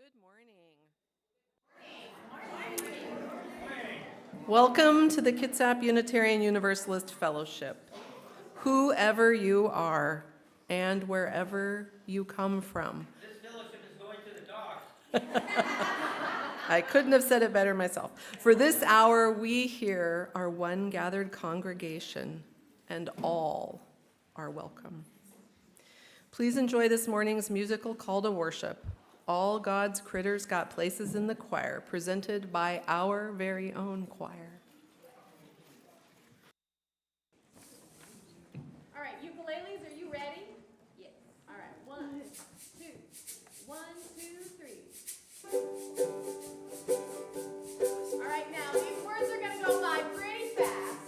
Good morning. Welcome to the Kitsap Unitarian Universalist Fellowship. Whoever you are and wherever you come from. This fellowship is going to the dock. I couldn't have said it better myself. For this hour, we here are one gathered congregation, and all are welcome. Please enjoy this morning's musical call to worship. All God's Critters Got Places in the Choir, presented by our very own choir. All right, ukuleles, are you ready? Yes. All right, 1, 2, 1, 2, 3. All right, now these words are going to go by pretty fast.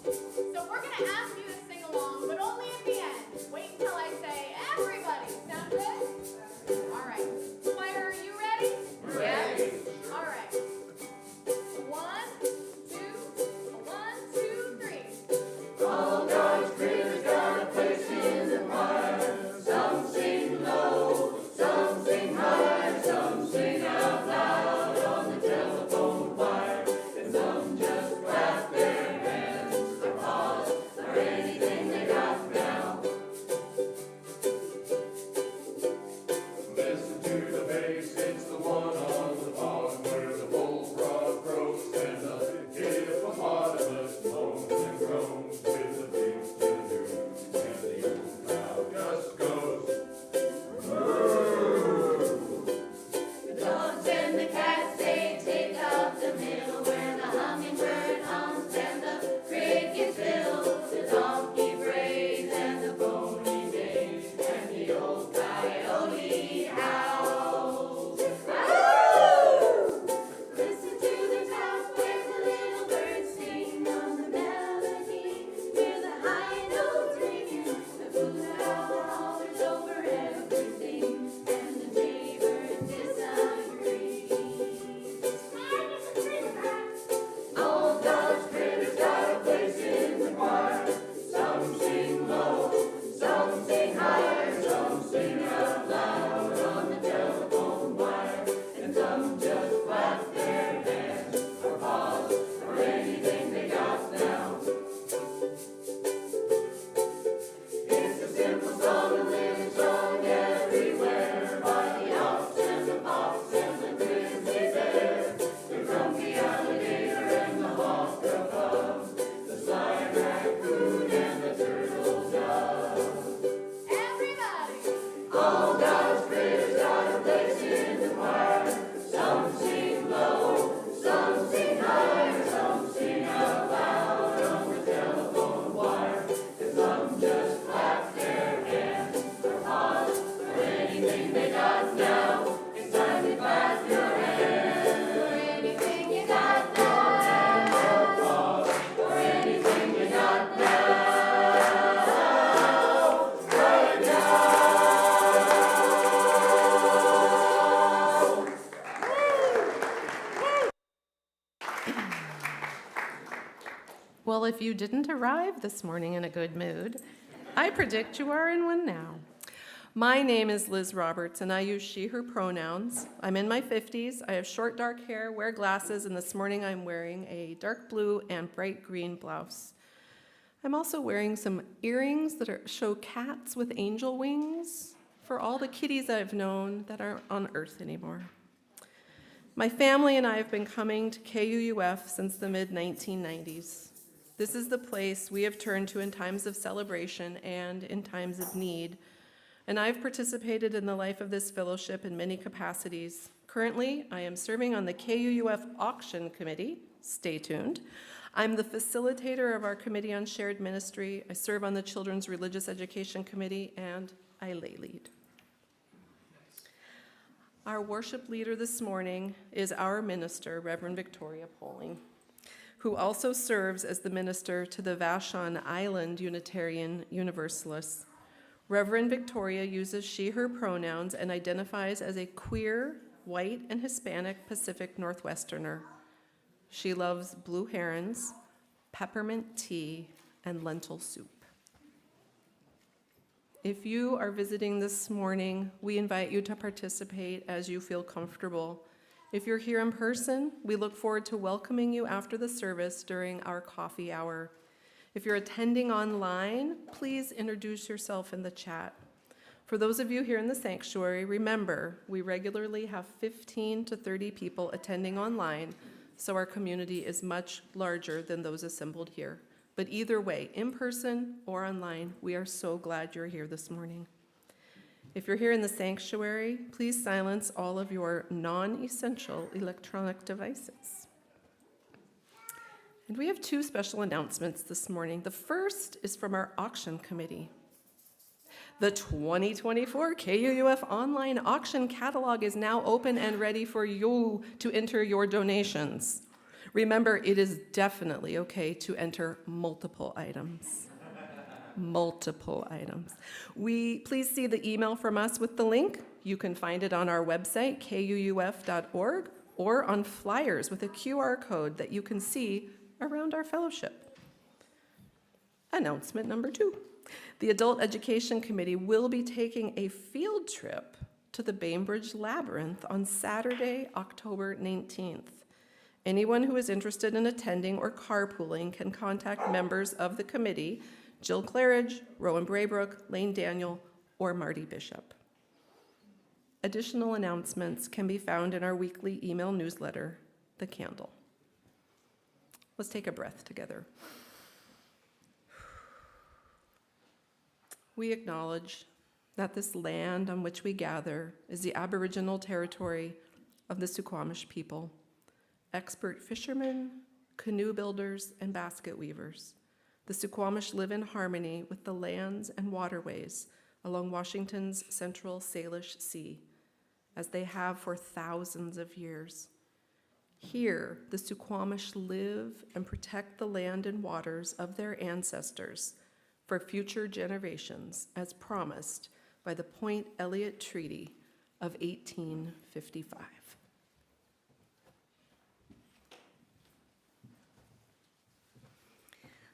So we're going to ask you to sing along, but only at the end. Wait until I say everybody. Sound good? All right. Choir, are you ready? Ready. All right. 1, 2, 1, 2, 3. All God's critters got a place in the choir. Some sing low, some sing high, some sing out loud on the telephone wire, and some just clap their hands or pause or anything they got now. Listen to the bass, it's the one on the pond where the bullfrog croaks and the hippopotamus moans and groans with the big canoe, and the old cow just goes moo. The dogs and the cats, they take up the middle where the hummingbird hums and the crickets fill, the donkey brays and the pony neighs, and the old coyote howls. Woo! Listen to the top where the little birds sing on the melody, hear the high notes ringing, the blue owl hollers over everything, and the jaybird disagrees. All God's critters got a place in the choir. Some sing low, some sing higher, some sing out loud on the telephone wire, and some just clap their hands or pause or anything they got now. It's a simple song, a living song everywhere, by the Alps and the Fox and the grizzly bear, the grumpy alligator and the hawk above, the sly raccoon and the turtle dove. Everybody. All God's critters got a place in the choir. Some sing low, some sing higher, some sing out loud on the telephone wire, and some just clap their hands or pause or anything they got now. It's time to clap your hands or anything you got now. Pause or anything you got now. Right now. Well, if you didn't arrive this morning in a good mood, I predict you are in one now. My name is Liz Roberts, and I use she, her pronouns. I'm in my 50s. I have short, dark hair, wear glasses, and this morning I'm wearing a dark blue and bright green blouse. I'm also wearing some earrings that show cats with angel wings for all the kitties I've known that aren't on Earth anymore. My family and I have been coming to KUUF since the mid-1990s. This is the place we have turned to in times of celebration and in times of need. And I've participated in the life of this fellowship in many capacities. Currently, I am serving on the KUUF Auction Committee. Stay tuned. I'm the facilitator of our Committee on Shared Ministry. I serve on the Children's Religious Education Committee, and I lay lead. Our worship leader this morning is our minister, Reverend Victoria Poling, who also serves as the minister to the Vashon Island Unitarian Universalists. Reverend Victoria uses she, her pronouns and identifies as a queer, white, and Hispanic Pacific Northwesterner. She loves blue herons, peppermint tea, and lentil soup. If you are visiting this morning, we invite you to participate as you feel comfortable. If you're here in person, we look forward to welcoming you after the service during our coffee hour. If you're attending online, please introduce yourself in the chat. For those of you here in the sanctuary, remember, we regularly have 15 to 30 people attending online, so our community is much larger than those assembled here. But either way, in person or online, we are so glad you're here this morning. If you're here in the sanctuary, please silence all of your non-essential electronic devices. And we have two special announcements this morning. The first is from our auction committee. The 2024 KUUF online auction catalog is now open and ready for you to enter your donations. Remember, it is definitely okay to enter multiple items. Multiple items. Please see the email from us with the link. You can find it on our website, kuuf.org, or on flyers with a QR code that you can see around our fellowship. Announcement number 2. The Adult Education Committee will be taking a field trip to the Bainbridge Labyrinth on Saturday, October 19th. Anyone who is interested in attending or carpooling can contact members of the committee, Jill Claridge, Rowan Braybrook, Lane Daniel, or Marty Bishop. Additional announcements can be found in our weekly email newsletter, The Candle. Let's take a breath together. We acknowledge that this land on which we gather is the Aboriginal territory of the Suquamish people, expert fishermen, canoe builders, and basket weavers. The Suquamish live in harmony with the lands and waterways along Washington's central Salish Sea, as they have for thousands of years. Here, the Suquamish live and protect the land and waters of their ancestors for future generations, as promised by the Point Elliott Treaty of 1855.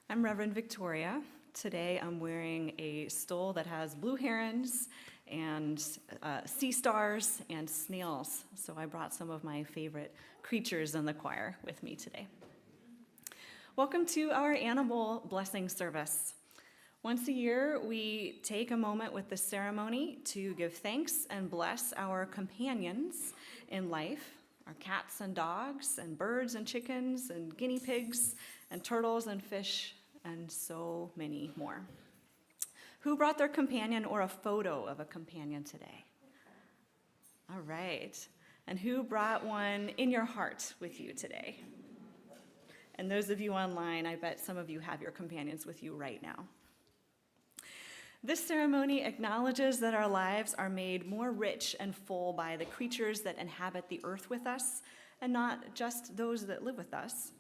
I'm Reverend Victoria. Today I'm wearing a stole that has blue herons and sea stars and snails. So I brought some of my favorite creatures in the choir with me today. Welcome to our animal blessing service. Once a year, we take a moment with the ceremony to give thanks and bless our companions in life, our cats and dogs and birds and chickens and guinea pigs and turtles and fish and so many more. Who brought their companion or a photo of a companion today? All right. And who brought one in your heart with you today? And those of you online, I bet some of you have your companions with you right now. This ceremony acknowledges that our lives are made more rich and full by the creatures that inhabit the earth with us, and not just those that live with us.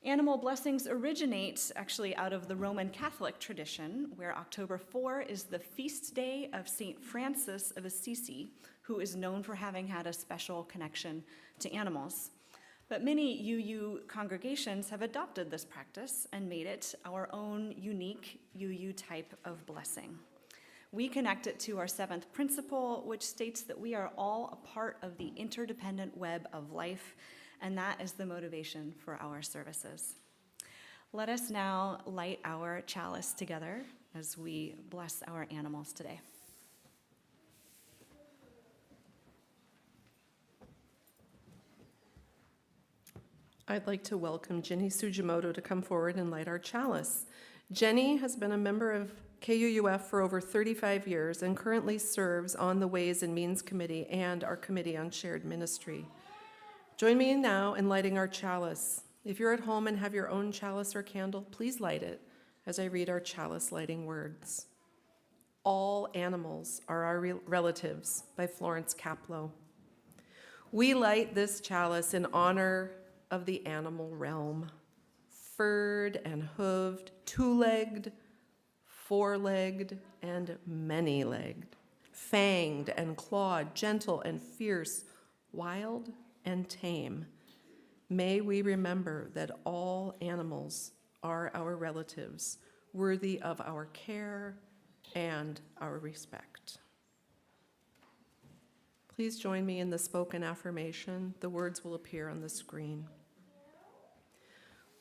Animal blessings originate actually out of the Roman Catholic tradition, where October 4 is the feast day of St. Francis of Assisi, who is known for having had a special connection to animals. But many UU congregations have adopted this practice and made it our own unique UU type of blessing. We connect it to our 7th principle, which states that we are all a part of the interdependent web of life, and that is the motivation for our services. Let us now light our chalice together as we bless our animals today. I'd like to welcome Jenny Sujimoto to come forward and light our chalice. Jenny has been a member of KUUF for over 35 years and currently serves on the Ways and Means Committee and our Committee on Shared Ministry. Join me now in lighting our chalice. If you're at home and have your own chalice or candle, please light it as I read our chalice lighting words. All animals are our relatives, by Florence Kaplow. We light this chalice in honor of the animal realm, furred and hooved, two-legged, four-legged, and many-legged, fanged and clawed, gentle and fierce, wild and tame. May we remember that all animals are our relatives, worthy of our care and our respect. Please join me in the spoken affirmation. The words will appear on the screen.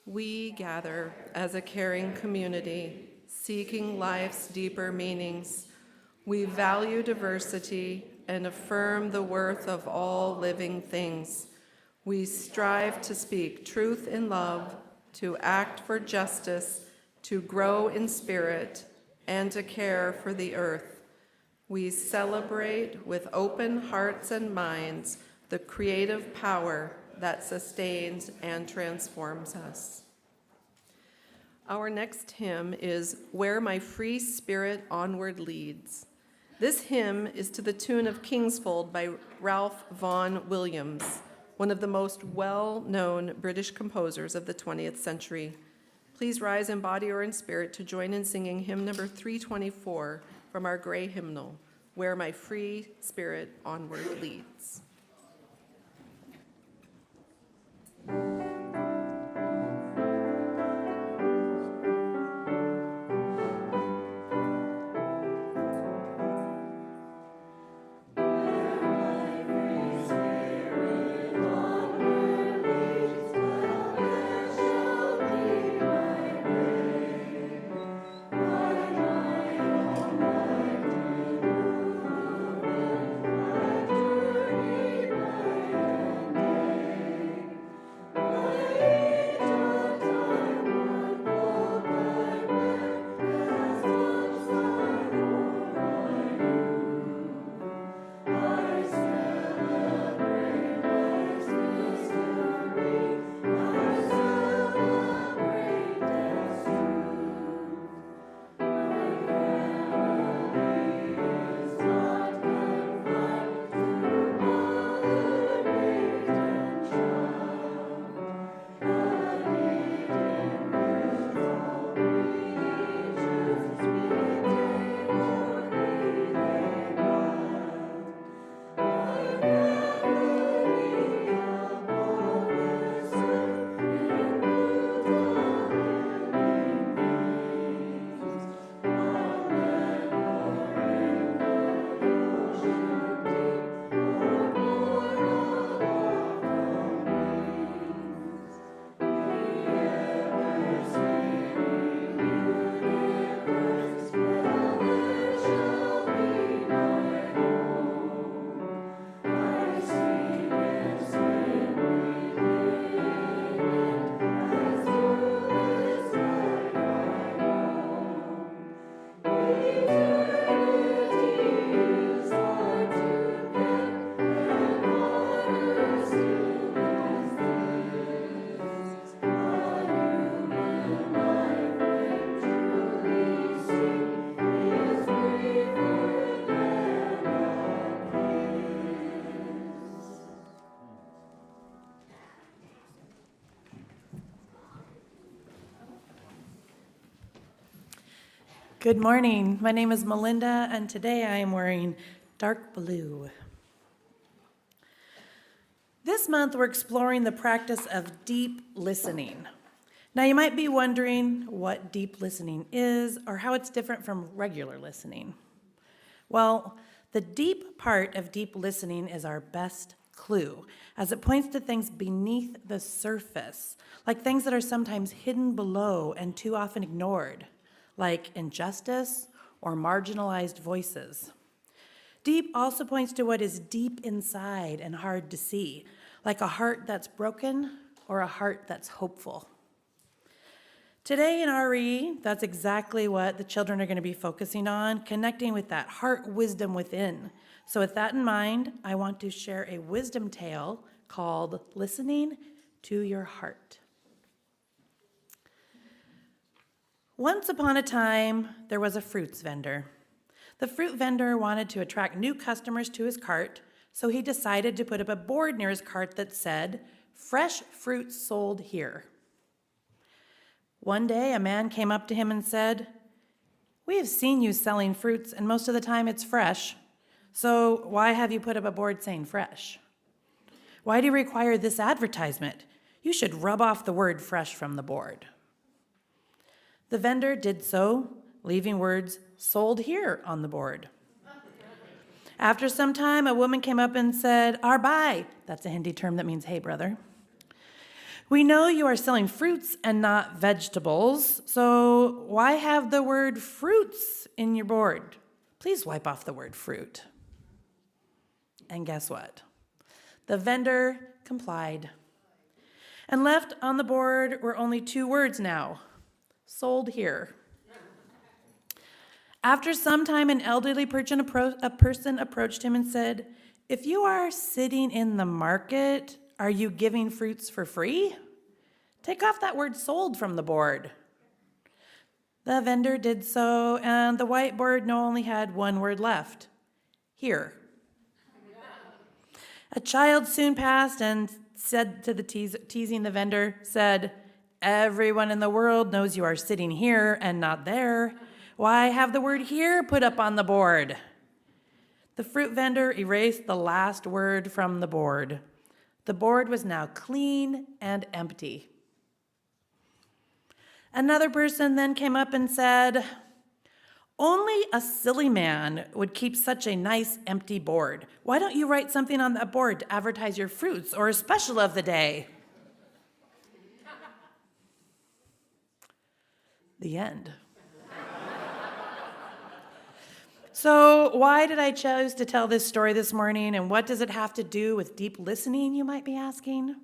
We gather as a caring community, seeking life's deeper meanings. We value diversity and affirm the worth of all living things. We strive to speak truth in love, to act for justice, to grow in spirit, and to care for the earth. We celebrate with open hearts and minds the creative power that sustains and transforms us. Our next hymn is Where My Free Spirit Onward Leads. This hymn is to the tune of Kingsfold by Ralph Vaughan Williams, one of the most well-known British composers of the 20th century. Please rise in body or in spirit to join in singing hymn number 324 from our gray hymnal, Where My Free Spirit Onward Leads. Good morning. My name is Melinda, and today I am wearing dark blue. This month, we're exploring the practice of deep listening. Now, you might be wondering what deep listening is or how it's different from regular listening. Well, the deep part of deep listening is our best clue, as it points to things beneath the surface, like things that are sometimes hidden below and too often ignored, like injustice or marginalized voices. Deep also points to what is deep inside and hard to see, like a heart that's broken or a heart that's hopeful. Today in RE, that's exactly what the children are going to be focusing on, connecting with that heart wisdom within. So with that in mind, I want to share a wisdom tale called Listening to Your Heart. Once upon a time, there was a fruits vendor. The fruit vendor wanted to attract new customers to his cart, so he decided to put up a board near his cart that said, "Fresh fruit sold here." One day, a man came up to him and said, "We have seen you selling fruits, and most of the time it's fresh. So why have you put up a board saying fresh? Why do you require this advertisement? You should rub off the word fresh from the board." The vendor did so, leaving words "sold here" on the board. After some time, a woman came up and said, "Arbai," that's a Hindi term that means "hey, brother. We know you are selling fruits and not vegetables, so why have the word fruits in your board? Please wipe off the word fruit." And guess what? The vendor complied. And left on the board were only 2 words now: "sold here." After some time, an elderly person approached him and said, "If you are sitting in the market, are you giving fruits for free? Take off that word "sold" from the board." The vendor did so, and the whiteboard only had 1 word left: "here." A child soon passed and said to the teasing the vendor, said, "Everyone in the world knows you are sitting here and not there. Why have the word "here" put up on the board?" The fruit vendor erased the last word from the board. The board was now clean and empty. Another person then came up and said, "Only a silly man would keep such a nice empty board. Why don't you write something on that board to advertise your fruits or a special of the day?" The end. So why did I choose to tell this story this morning, and what does it have to do with deep listening, you might be asking?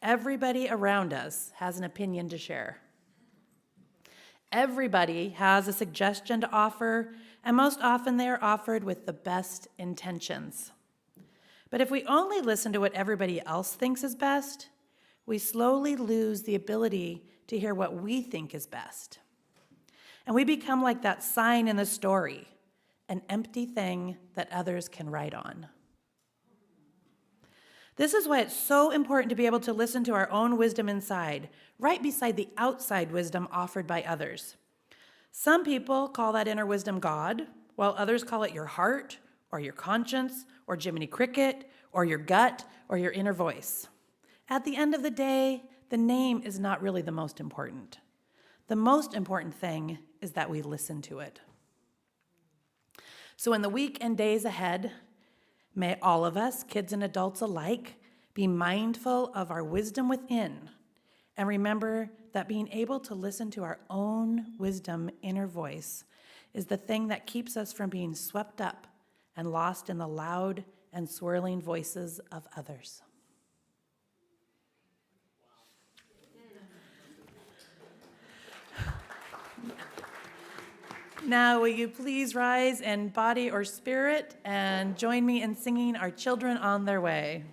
Everybody around us has an opinion to share. Everybody has a suggestion to offer, and most often they are offered with the best intentions. But if we only listen to what everybody else thinks is best, we slowly lose the ability to hear what we think is best. And we become like that sign in the story, an empty thing that others can write on. This is why it's so important to be able to listen to our own wisdom inside, right beside the outside wisdom offered by others. Some people call that inner wisdom God, while others call it your heart, or your conscience, or Jiminy Cricket, or your gut, or your inner voice. At the end of the day, the name is not really the most important. The most important thing is that we listen to it. So in the week and days ahead, may all of us, kids and adults alike, be mindful of our wisdom within, and remember that being able to listen to our own wisdom inner voice is the thing that keeps us from being swept up and lost in the loud and swirling voices of others. Now, will you please rise in body or spirit and join me in singing Our Children on Their Way.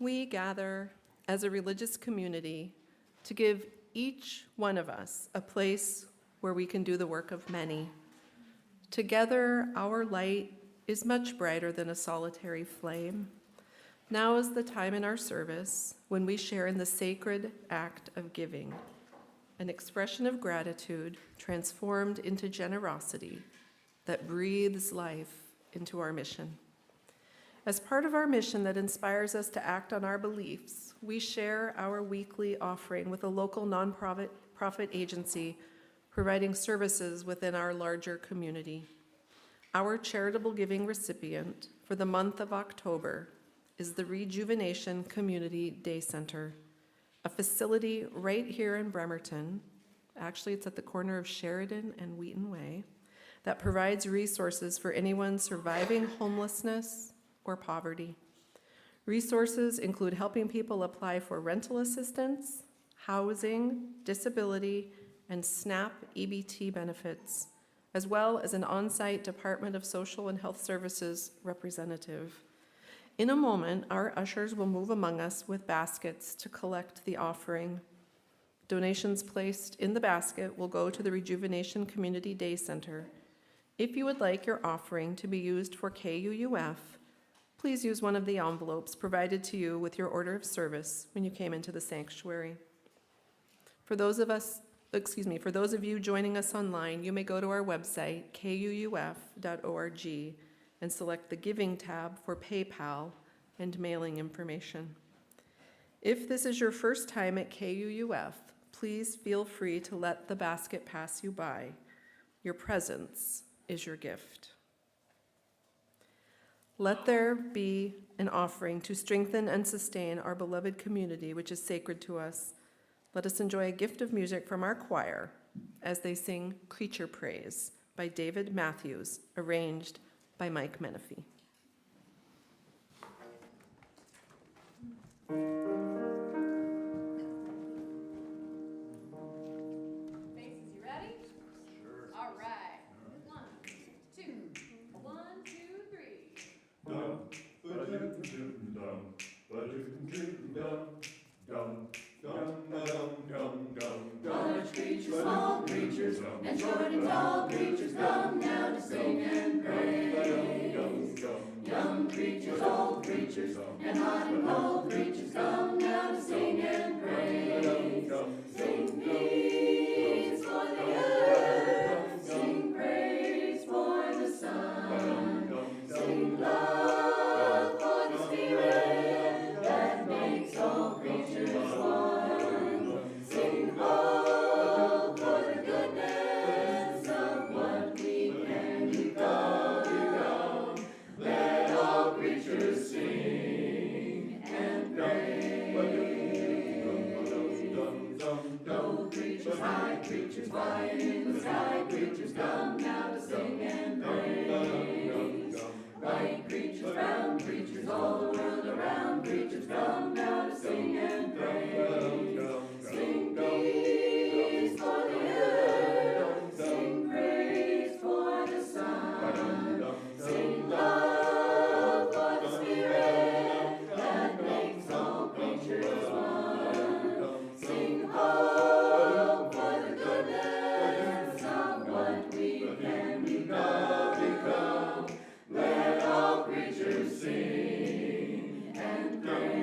We gather as a religious community to give each one of us a place where we can do the work of many. Together, our light is much brighter than a solitary flame. Now is the time in our service when we share in the sacred act of giving, an expression of gratitude transformed into generosity that breathes life into our mission. As part of our mission that inspires us to act on our beliefs, we share our weekly offering with a local nonprofit agency providing services within our larger community. Our charitable giving recipient for the month of October is the Rejuvenation Community Day Center, a facility right here in Bremerton. Actually, it's at the corner of Sheridan and Wheaton Way, that provides resources for anyone surviving homelessness or poverty. Resources include helping people apply for rental assistance, housing, disability, and SNAP EBT benefits, as well as an on-site Department of Social and Health Services representative. In a moment, our ushers will move among us with baskets to collect the offering. Donations placed in the basket will go to the Rejuvenation Community Day Center. If you would like your offering to be used for KUUF, please use one of the envelopes provided to you with your order of service when you came into the sanctuary. For those of you joining us online, you may go to our website, kuuf.org, and select the Giving tab for PayPal and mailing information. If this is your first time at KUUF, please feel free to let the basket pass you by. Your presence is your gift. Let there be an offering to strengthen and sustain our beloved community, which is sacred to us. Let us enjoy a gift of music from our choir as they sing Creature Praise by David Matthews, arranged by Mike Menifee. Faces, you ready? Sure. All right. 1, 2, 1, 2, 3. Dum, ba-dum, dum, ba-dum, dum, Large creatures, small creatures, and short and tall creatures come now to sing and praise. Young creatures, old creatures, and hot and cold creatures come now to sing and praise. Sing peace for the earth, sing praise for the sun, sing love for the spirit that makes all creatures one. Sing hope for the goodness of what we can become. Let all creatures sing and praise. Low creatures, high creatures, flying in the sky, creatures come now to sing and praise. White creatures, brown creatures, all the world around, creatures come now to sing and praise. Sing peace for the earth, sing praise for the sun, sing love for the spirit that makes all creatures one. Sing hope for the goodness of what we can become. Let all creatures sing and praise.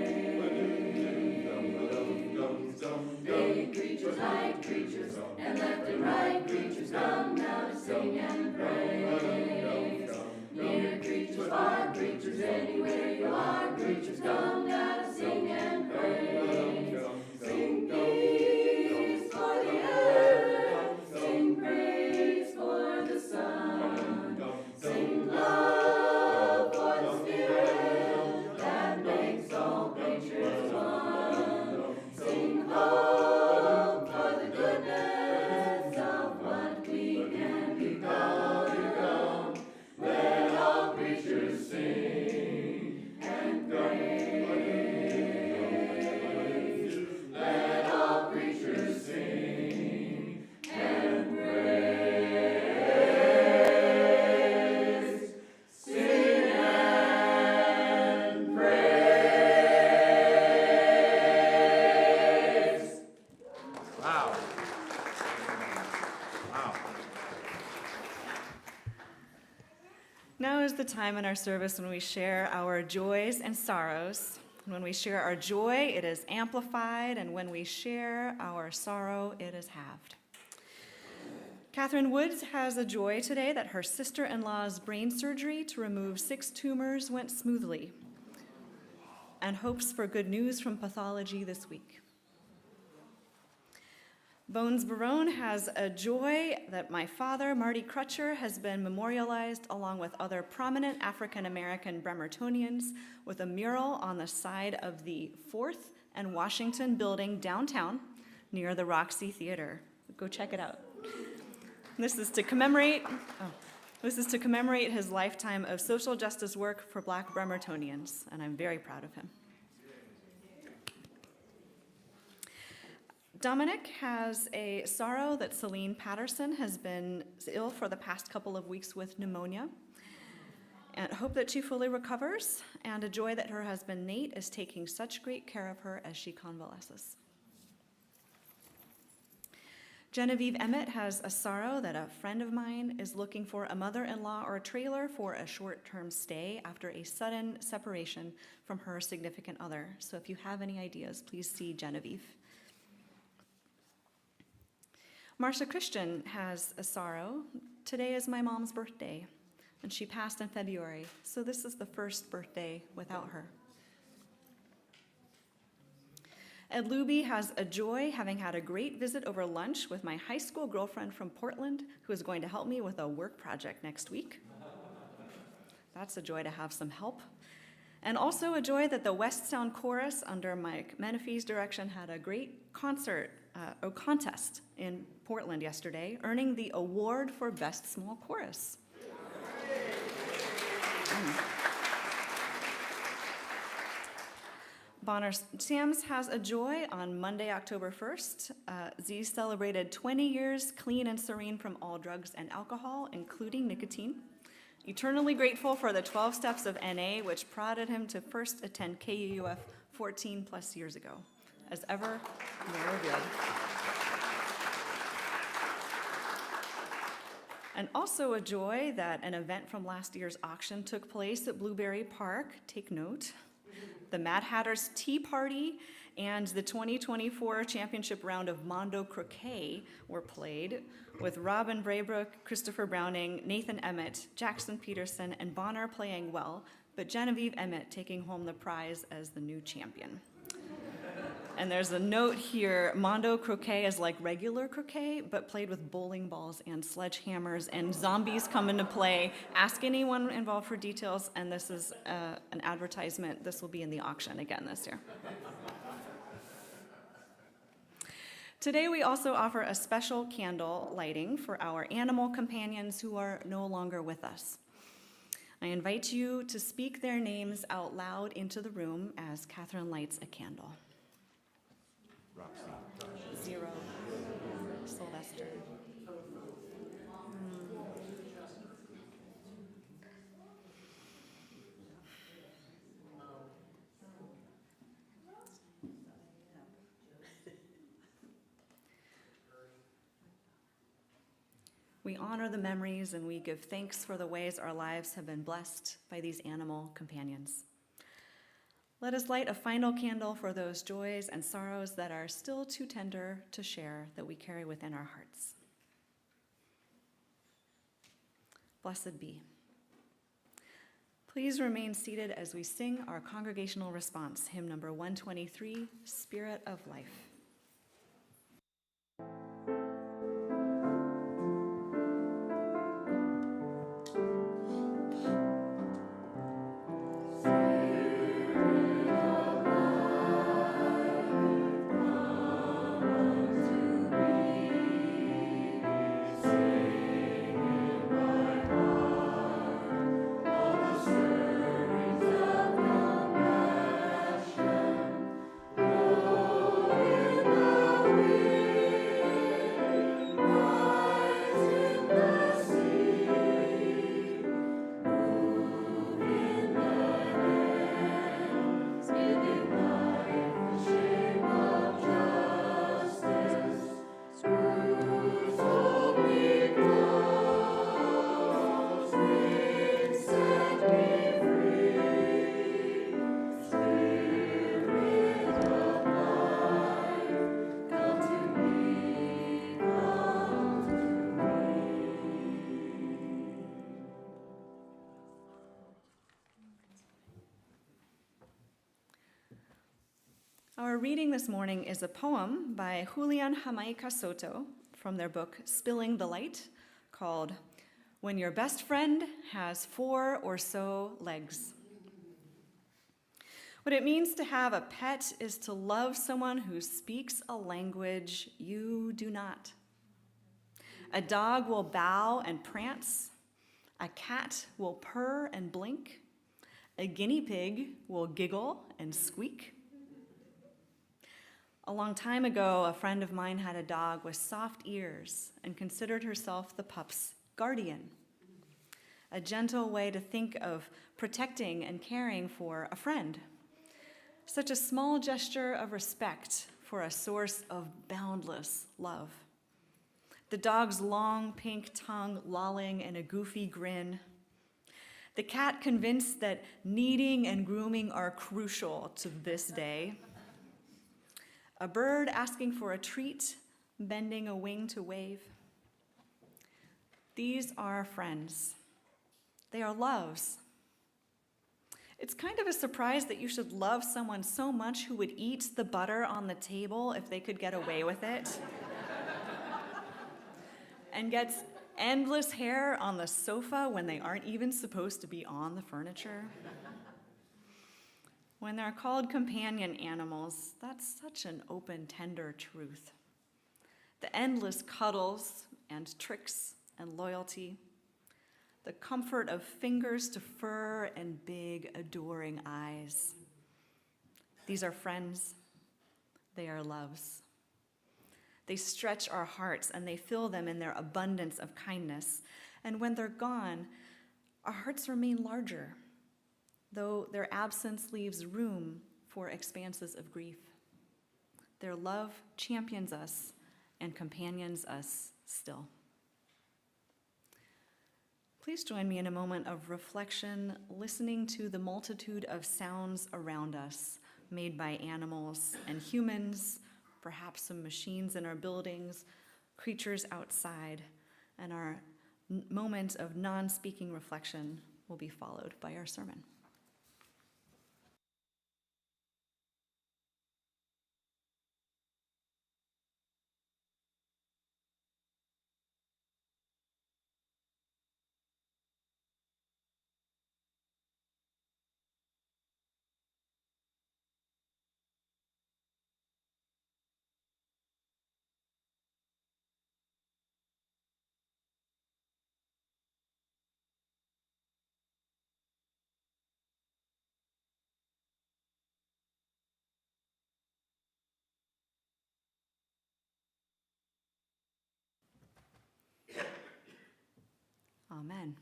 Day creatures, night creatures, and left and right creatures come now to sing and praise. Near creatures, far creatures, anywhere you are, creatures come now to sing and praise. Sing peace for the earth, sing praise for the sun, sing love for the spirit that makes all creatures one. Sing hope for the goodness of what we can become. Let all creatures sing and praise. Let all creatures sing and praise. Sing and praise. Wow. Wow. Now is the time in our service when we share our joys and sorrows. When we share our joy, it is amplified, and when we share our sorrow, it is halved. Catherine Woods has a joy today that her sister-in-law's brain surgery to remove 6 tumors went smoothly, and hopes for good news from pathology this week. Bones Barone has a joy that my father, Marty Crutcher, has been memorialized along with other prominent African-American Bremertonians with a mural on the side of the 4th and Washington building downtown near the Roxy Theater. Go check it out. This is to commemorate his lifetime of social justice work for Black Bremertonians, and I'm very proud of him. Dominic has a sorrow that Celine Patterson has been ill for the past couple of weeks with pneumonia. And hope that she fully recovers, and a joy that her husband Nate is taking such great care of her as she convalesces. Genevieve Emmett has a sorrow that a friend of mine is looking for a mother-in-law or a trailer for a short-term stay after a sudden separation from her significant other. So if you have any ideas, please see Genevieve. Marcia Christian has a sorrow. Today is my mom's birthday, and she passed in February, so this is the first birthday without her. Ed Luby has a joy, having had a great visit over lunch with my high school girlfriend from Portland, who is going to help me with a work project next week. That's a joy to have some help. And also a joy that the West Sound Chorus, under Mike Menefee's direction, had a great contest in Portland yesterday, earning the award for Best Small Chorus. Bonner Sam's has a joy on Monday, October 1st. Z celebrated 20 years clean and serene from all drugs and alcohol, including nicotine. Eternally grateful for the 12 steps of NA, which prodded him to first attend KUUF 14 plus years ago. As ever, more good. And also a joy that an event from last year's auction took place at Blueberry Park. Take note. The Mad Hatter's Tea Party and the 2024 championship round of Mondo Croquet were played, with Robin Braybrook, Christopher Browning, Nathan Emmett, Jackson Peterson, and Bonner playing well, but Genevieve Emmett taking home the prize as the new champion. And there's a note here, Mondo Croquet is like regular croquet, but played with bowling balls and sledgehammers, and zombies come into play. Ask anyone involved for details, and this is an advertisement. This will be in the auction again this year. Today we also offer a special candle lighting for our animal companions who are no longer with us. I invite you to speak their names out loud into the room as Catherine lights a candle. Zero. Sylvester. We honor the memories and we give thanks for the ways our lives have been blessed by these animal companions. Let us light a final candle for those joys and sorrows that are still too tender to share, that we carry within our hearts. Blessed be. Please remain seated as we sing our congregational response, hymn number 123, Spirit of Life. Our reading this morning is a poem by Julian Jamaica Soto from their book Spilling the Light, called When Your Best Friend Has 4 or So Legs. What it means to have a pet is to love someone who speaks a language you do not. A dog will bow and prance. A cat will purr and blink. A guinea pig will giggle and squeak. A long time ago, a friend of mine had a dog with soft ears and considered herself the pup's guardian. A gentle way to think of protecting and caring for a friend. Such a small gesture of respect for a source of boundless love. The dog's long pink tongue lolling in a goofy grin. The cat convinced that kneading and grooming are crucial to this day. A bird asking for a treat, bending a wing to wave. These are friends. They are loves. It's kind of a surprise that you should love someone so much who would eat the butter on the table if they could get away with it. And gets endless hair on the sofa when they aren't even supposed to be on the furniture. When they're called companion animals, that's such an open, tender truth. The endless cuddles and tricks and loyalty. The comfort of fingers to fur and big, adoring eyes. These are friends. They are loves. They stretch our hearts and they fill them in their abundance of kindness. And when they're gone, our hearts remain larger, though their absence leaves room for expanses of grief. Their love champions us and companions us still. Please join me in a moment of reflection, listening to the multitude of sounds around us, made by animals and humans, perhaps some machines in our buildings, creatures outside, and our moment of non-speaking reflection will be followed by our sermon. Amen.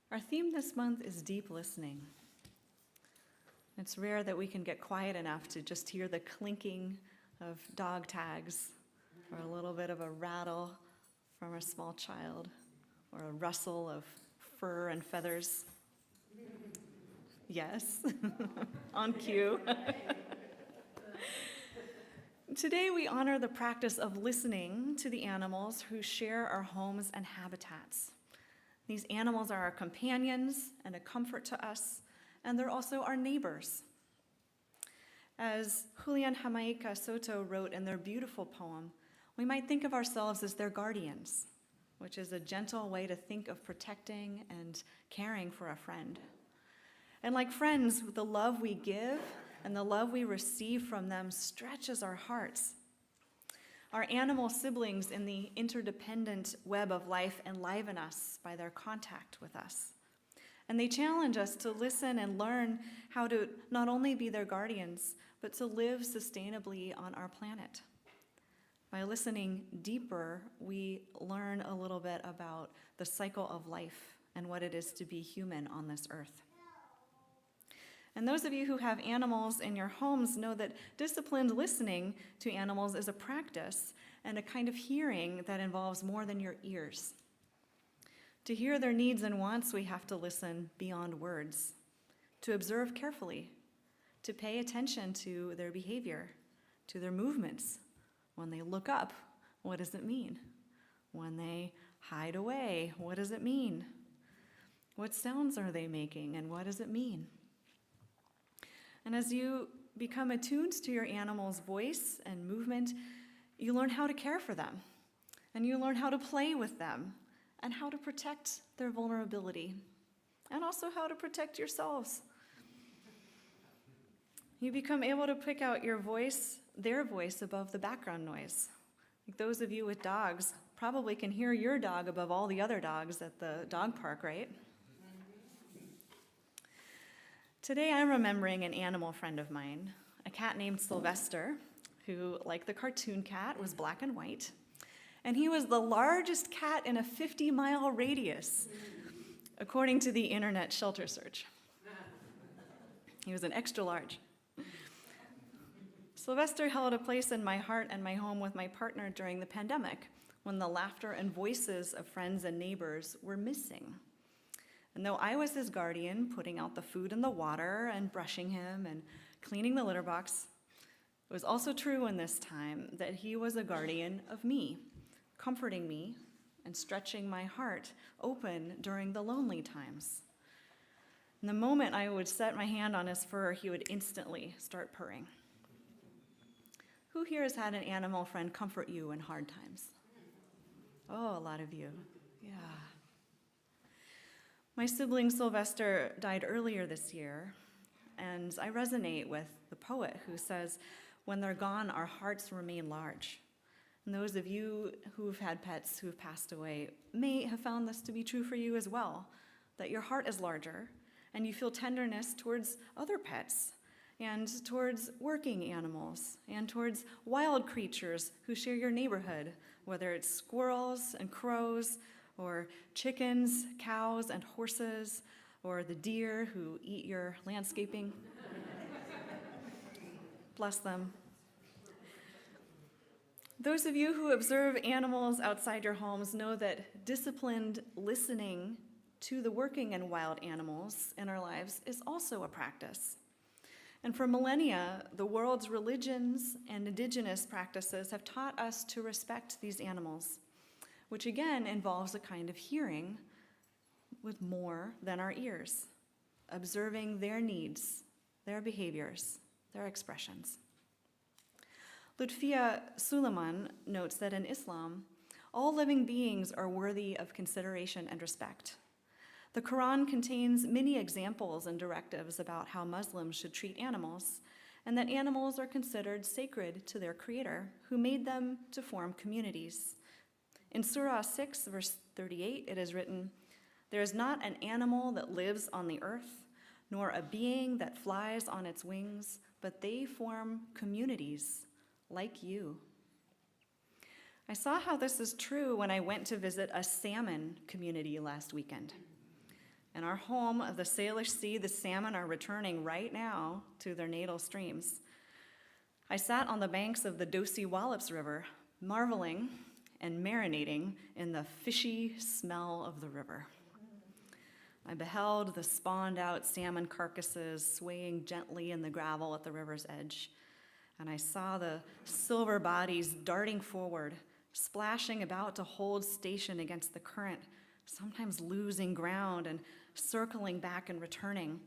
Our theme this month is deep listening. It's rare that we can get quiet enough to just hear the clinking of dog tags, or a little bit of a rattle from a small child, or a rustle of fur and feathers. Yes, on cue. Today we honor the practice of listening to the animals who share our homes and habitats. These animals are our companions and a comfort to us, and they're also our neighbors. As Julian Jamaica Soto wrote in their beautiful poem, we might think of ourselves as their guardians, which is a gentle way to think of protecting and caring for a friend. And like friends, the love we give and the love we receive from them stretches our hearts. Our animal siblings in the interdependent web of life enliven us by their contact with us. And they challenge us to listen and learn how to not only be their guardians, but to live sustainably on our planet. By listening deeper, we learn a little bit about the cycle of life and what it is to be human on this earth. And those of you who have animals in your homes know that disciplined listening to animals is a practice and a kind of hearing that involves more than your ears. To hear their needs and wants, we have to listen beyond words, to observe carefully, to pay attention to their behavior, to their movements. When they look up, what does it mean? When they hide away, what does it mean? What sounds are they making, and what does it mean? And as you become attuned to your animal's voice and movement, you learn how to care for them, and you learn how to play with them, and how to protect their vulnerability, and also how to protect yourselves. You become able to pick out your voice, their voice, above the background noise. Like those of you with dogs probably can hear your dog above all the other dogs at the dog park, right? Today I'm remembering an animal friend of mine, a cat named Sylvester, who, like the cartoon cat, was black and white. And he was the largest cat in a 50-mile radius, according to the internet shelter search. He was an extra large. Sylvester held a place in my heart and my home with my partner during the pandemic, when the laughter and voices of friends and neighbors were missing. And though I was his guardian, putting out the food and the water and brushing him and cleaning the litter box, it was also true in this time that he was a guardian of me, comforting me and stretching my heart open during the lonely times. And the moment I would set my hand on his fur, he would instantly start purring. Who here has had an animal friend comfort you in hard times? Oh, a lot of you. Yeah. My sibling Sylvester died earlier this year, and I resonate with the poet who says, "When they're gone, our hearts remain large." And those of you who've had pets who've passed away may have found this to be true for you as well, that your heart is larger and you feel tenderness towards other pets and towards working animals and towards wild creatures who share your neighborhood, whether it's squirrels and crows or chickens, cows, and horses, or the deer who eat your landscaping. Bless them. Those of you who observe animals outside your homes know that disciplined listening to the working and wild animals in our lives is also a practice. And for millennia, the world's religions and indigenous practices have taught us to respect these animals, which again involves a kind of hearing with more than our ears, observing their needs, their behaviors, their expressions. Lutfia Suleiman notes that in Islam, all living beings are worthy of consideration and respect. The Quran contains many examples and directives about how Muslims should treat animals, and that animals are considered sacred to their creator, who made them to form communities. In Surah 6, verse 38, it is written, "There is not an animal that lives on the earth, nor a being that flies on its wings, but they form communities like you." I saw how this is true when I went to visit a salmon community last weekend. In our home of the Salish Sea, the salmon are returning right now to their natal streams. I sat on the banks of the Dosi Wallops River, marveling and marinating in the fishy smell of the river. I beheld the spawned out salmon carcasses swaying gently in the gravel at the river's edge, and I saw the silver bodies darting forward, splashing about to hold station against the current, sometimes losing ground and circling back and returning.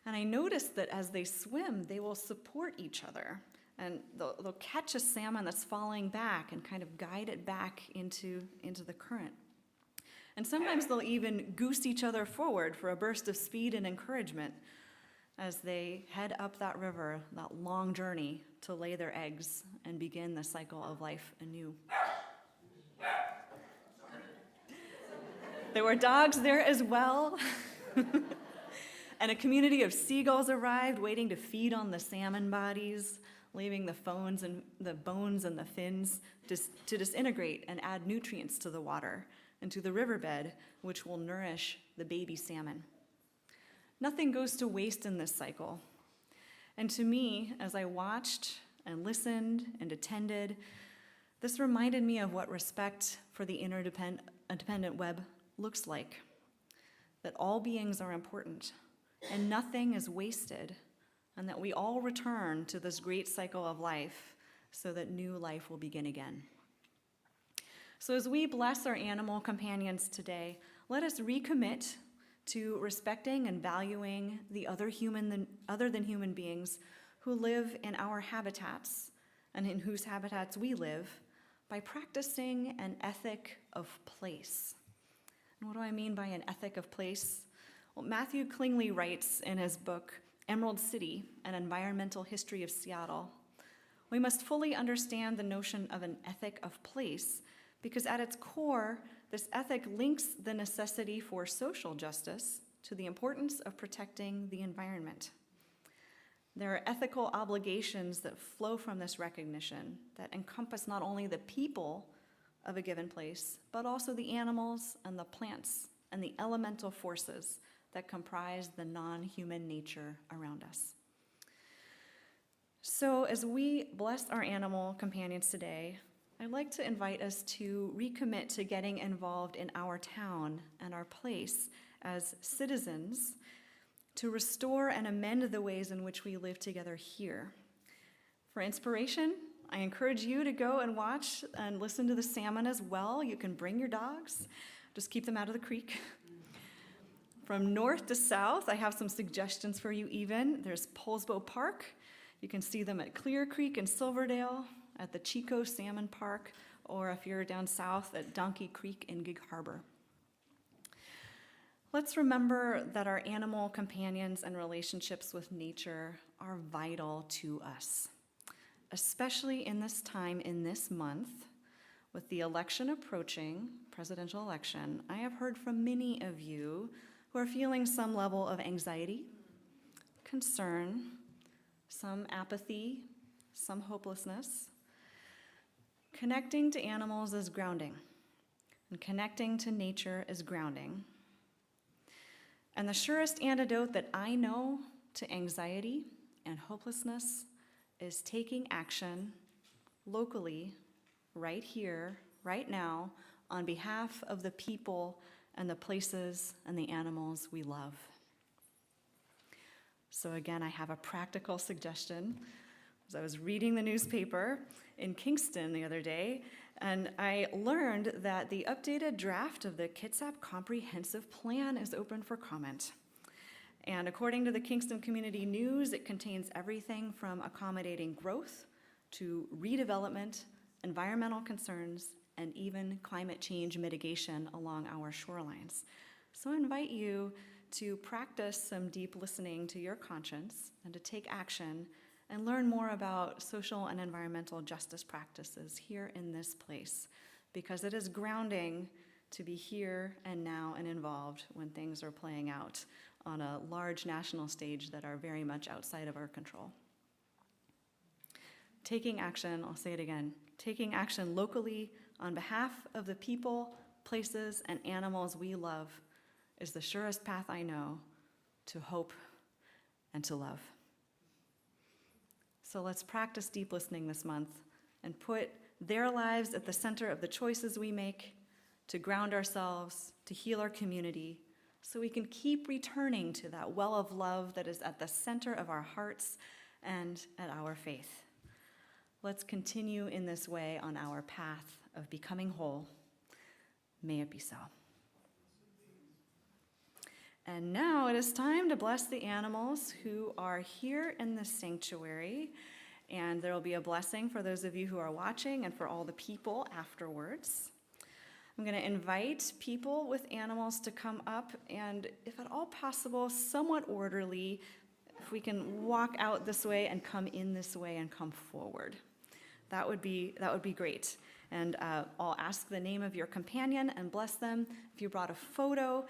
And I noticed that as they swim, they will support each other. And they'll catch a salmon that's falling back and kind of guide it back into the current. And sometimes they'll even goose each other forward for a burst of speed and encouragement as they head up that river, that long journey to lay their eggs and begin the cycle of life anew. There were dogs there as well. And a community of seagulls arrived, waiting to feed on the salmon bodies, leaving the bones and the fins to disintegrate and add nutrients to the water and to the riverbed, which will nourish the baby salmon. Nothing goes to waste in this cycle. And to me, as I watched and listened and attended, this reminded me of what respect for the interdependent web looks like, that all beings are important and nothing is wasted, and that we all return to this great cycle of life so that new life will begin again. So as we bless our animal companions today, let us recommit to respecting and valuing the other than human beings who live in our habitats and in whose habitats we live by practicing an ethic of place. And what do I mean by an ethic of place? Well, Matthew Klingley writes in his book, Emerald City, An Environmental History of Seattle, we must fully understand the notion of an ethic of place because at its core, this ethic links the necessity for social justice to the importance of protecting the environment. There are ethical obligations that flow from this recognition that encompass not only the people of a given place, but also the animals and the plants and the elemental forces that comprise the non-human nature around us. So as we bless our animal companions today, I'd like to invite us to recommit to getting involved in our town and our place as citizens to restore and amend the ways in which we live together here. For inspiration, I encourage you to go and watch and listen to the salmon as well. You can bring your dogs, just keep them out of the creek. From north to south, I have some suggestions for you even. There's Polsbo Park. You can see them at Clear Creek in Silverdale, at the Chico Salmon Park, or if you're down south at Donkey Creek in Gig Harbor. Let's remember that our animal companions and relationships with nature are vital to us, especially in this time, in this month, with the election approaching, presidential election. I have heard from many of you who are feeling some level of anxiety, concern, some apathy, some hopelessness. Connecting to animals is grounding, and connecting to nature is grounding. And the surest antidote that I know to anxiety and hopelessness is taking action locally, right here, right now, on behalf of the people and the places and the animals we love. So again, I have a practical suggestion. As I was reading the newspaper in Kingston the other day, and I learned that the updated draft of the Kitsap Comprehensive Plan is open for comment. And according to the Kingston Community News, it contains everything from accommodating growth to redevelopment, environmental concerns, and even climate change mitigation along our shorelines. So I invite you to practice some deep listening to your conscience and to take action and learn more about social and environmental justice practices here in this place, because it is grounding to be here and now and involved when things are playing out on a large national stage that are very much outside of our control. Taking action, I'll say it again, taking action locally on behalf of the people, places, and animals we love is the surest path I know to hope and to love. So let's practice deep listening this month and put their lives at the center of the choices we make to ground ourselves, to heal our community, so we can keep returning to that well of love that is at the center of our hearts and at our faith. Let's continue in this way on our path of becoming whole. May it be so. And now it is time to bless the animals who are here in the sanctuary. And there will be a blessing for those of you who are watching and for all the people afterwards. I'm going to invite people with animals to come up and, if at all possible, somewhat orderly, if we can walk out this way and come in this way and come forward. That would be great. And I'll ask the name of your companion and bless them. If you brought a photo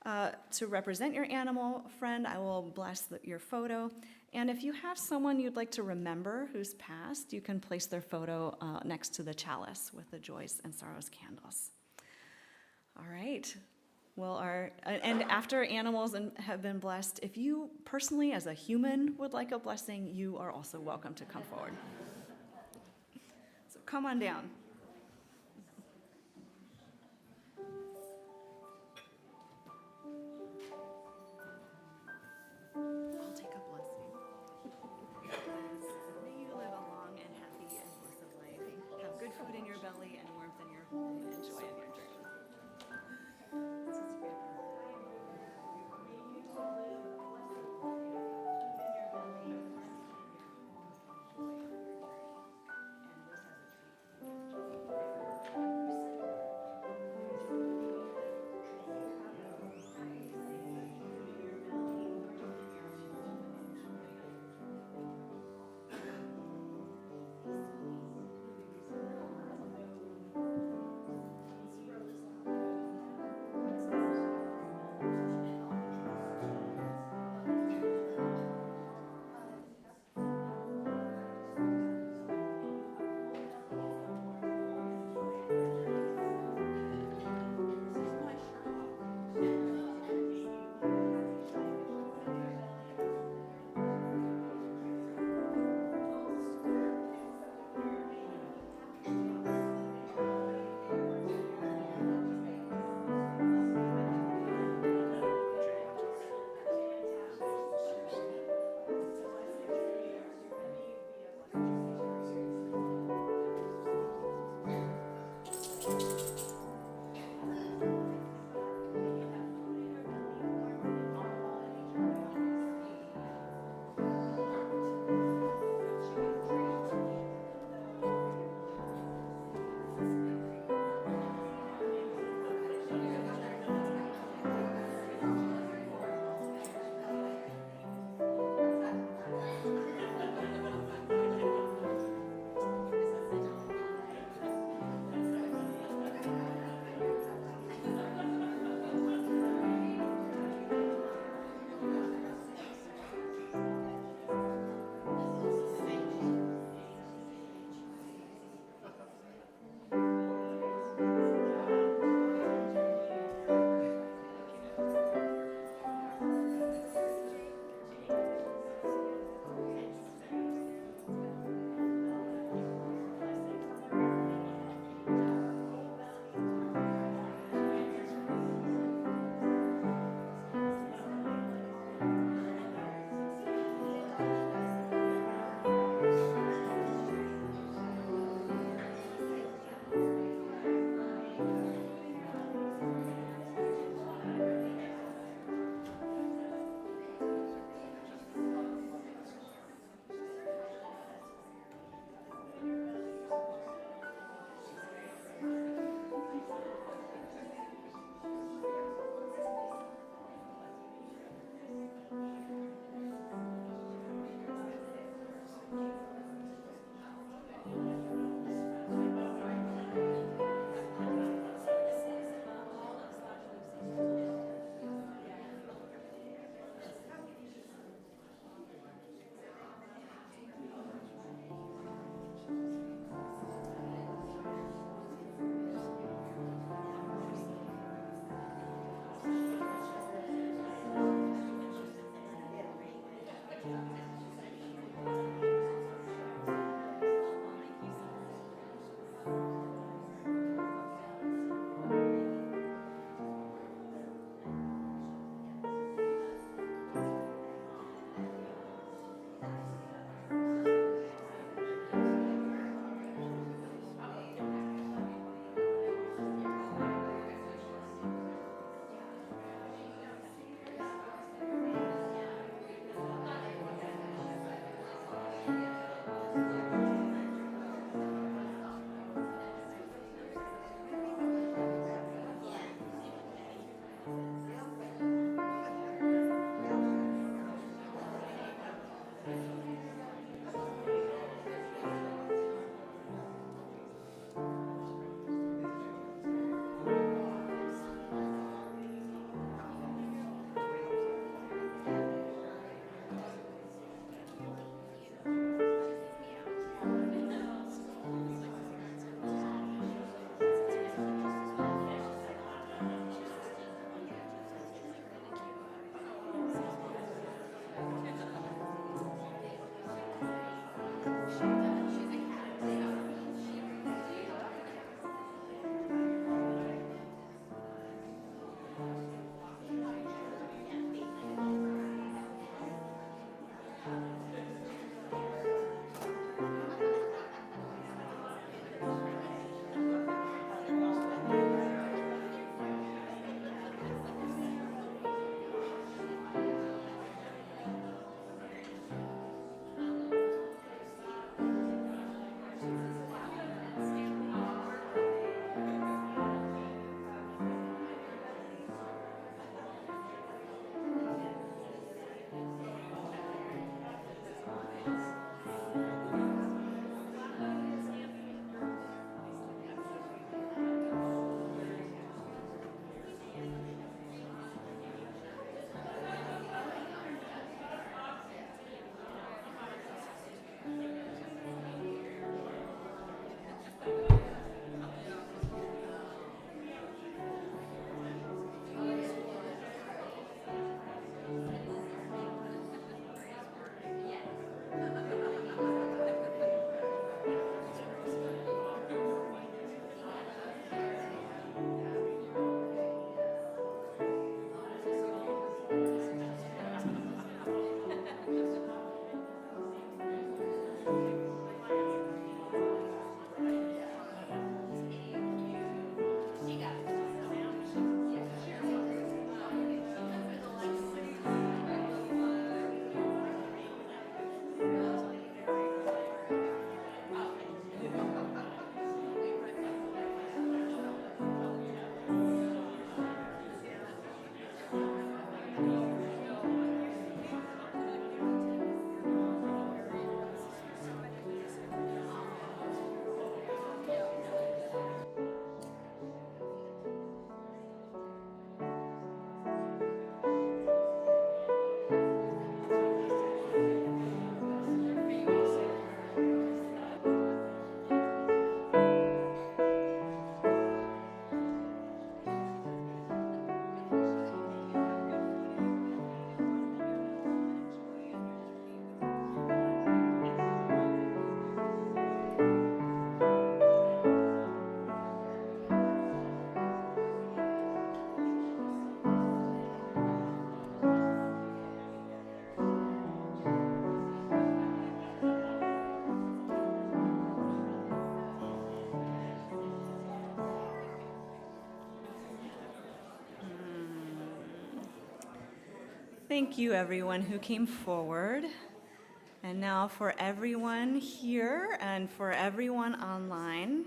to represent your animal friend, I will bless your photo. And if you have someone you'd like to remember who's passed, you can place their photo next to the chalice with the Joys and Sorrows candles. All right. Well, and after animals have been blessed, if you personally, as a human, would like a blessing, you are also welcome to come forward. So come on down. I'll take a blessing. May you live a long and happy and blessed life. Have good food in your belly and warmth in your home and joy in your journey. Thank you, everyone who came forward. And now for everyone here and for everyone online,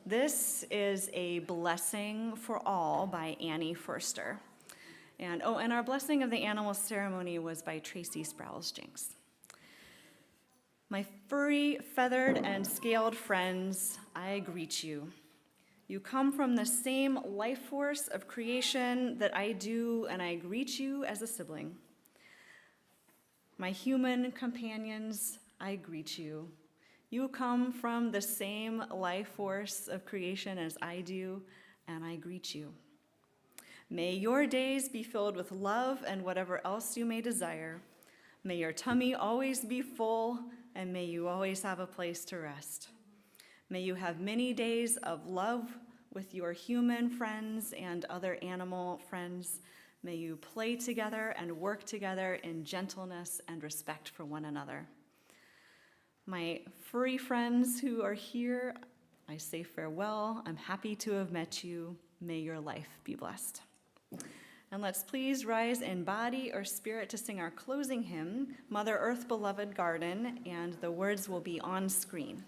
this is a blessing for all by Annie Forster. And our blessing of the animal ceremony was by Tracy Sprouse-Jenks. My furry, feathered, and scaled friends, I greet you. You come from the same life force of creation that I do, and I greet you as a sibling. My human companions, I greet you. You come from the same life force of creation as I do, and I greet you. May your days be filled with love and whatever else you may desire. May your tummy always be full, and may you always have a place to rest. May you have many days of love with your human friends and other animal friends. May you play together and work together in gentleness and respect for one another. My furry friends who are here, I say farewell. I'm happy to have met you. May your life be blessed. And let's please rise in body or spirit to sing our closing hymn, Mother Earth, Beloved Garden, and the words will be on screen.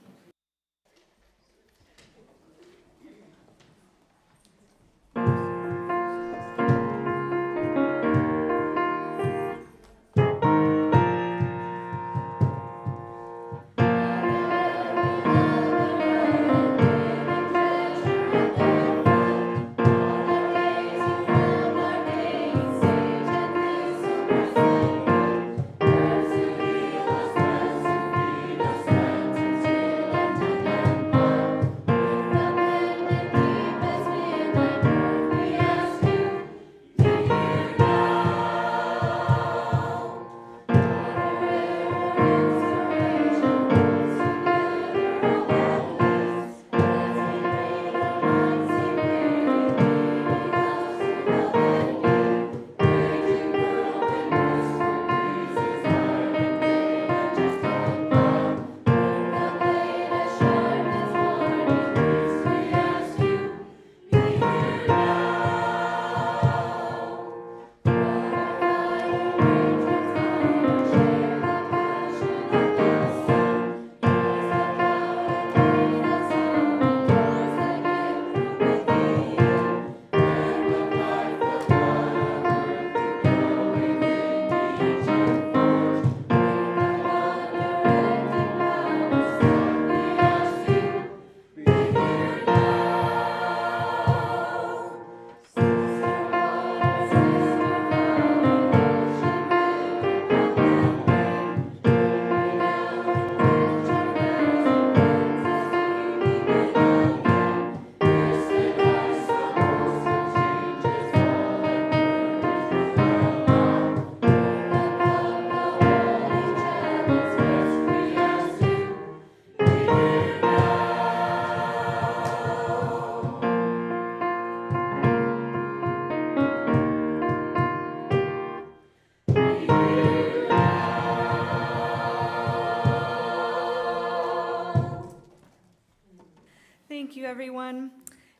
Thank you, everyone.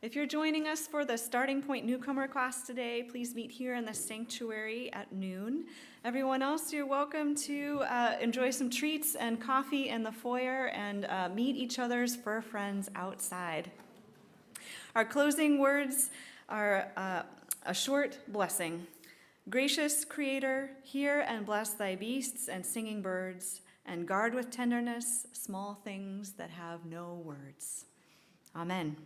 If you're joining us for the Starting Point newcomer class today, please meet here in the sanctuary at noon. Everyone else, you're welcome to enjoy some treats and coffee in the foyer and meet each other's fur friends outside. Our closing words are a short blessing. Gracious Creator, hear and bless thy beasts and singing birds, and guard with tenderness small things that have no words. Amen.